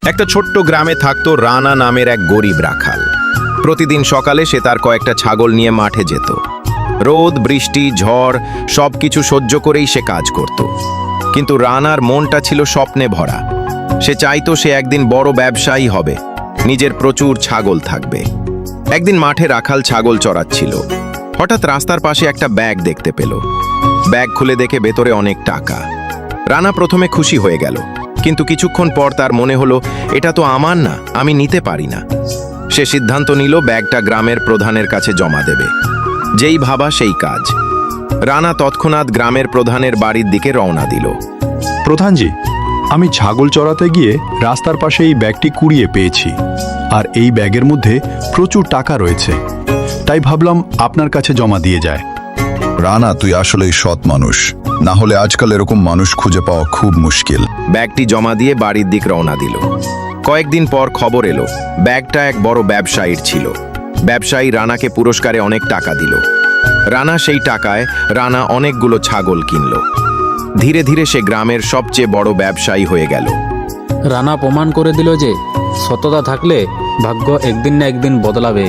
একটা ছোট্ট গ্রামে থাকতো রানা নামের এক গরিব রাখাল। প্রতিদিন সকালে সে তার কয়েকটা ছাগল নিয়ে মাঠে যেত। রোদ, বৃষ্টি, ঝড় সবকিছু সহ্য করেই সে কাজ করত। কিন্তু রানার মনটা ছিল স্বপ্নে ভরা। সে চাইতো সে একদিন বড় ব্যবসায়ী হবে, নিজের প্রচুর ছাগল থাকবে। একদিন মাঠে রাখাল ছাগল চড়াচ্ছিল। হঠাৎ রাস্তার পাশে একটা ব্যাগ দেখতে পেল। ব্যাগ খুলে দেখে ভেতরে অনেক টাকা। রানা প্রথমে খুশি হয়ে গেল, কিন্তু কিছুক্ষণ পর তার মনে হলো এটা তো আমার না, আমি নিতে পারি না। সে সিদ্ধান্ত নিল ব্যাগটা গ্রামের প্রধানের কাছে জমা দেবে। যেই ভাবা সেই কাজ। রানা তৎক্ষণাৎ গ্রামের প্রধানের বাড়ির দিকে রওনা দিল। প্রধানজি, আমি ছাগল চড়াতে গিয়ে রাস্তার পাশে এই ব্যাগটি কুড়িয়ে পেয়েছি, আর এই ব্যাগের মধ্যে প্রচুর টাকা রয়েছে। তাই ভাবলাম আপনার কাছে জমা দিয়ে যায়। রানা, তুই আসলেই সৎ মানুষ, না হলে আজকাল এরকম মানুষ খুঁজে পাওয়া খুব মুশকিল। ব্যাগটি জমা দিয়ে বাড়ির দিক রওনা দিল। কয়েকদিন পর খবর এলো ব্যাগটা এক বড় ব্যবসায়ীর ছিল। ব্যবসায়ী রানাকে পুরস্কারে অনেক টাকা দিল। রানা সেই টাকায় অনেকগুলো ছাগল কিনল। ধীরে ধীরে সে গ্রামের সবচেয়ে বড় ব্যবসায়ী হয়ে গেল। রানা প্রমাণ করে দিল যে সততা থাকলে ভাগ্য একদিন না একদিন বদলাবে।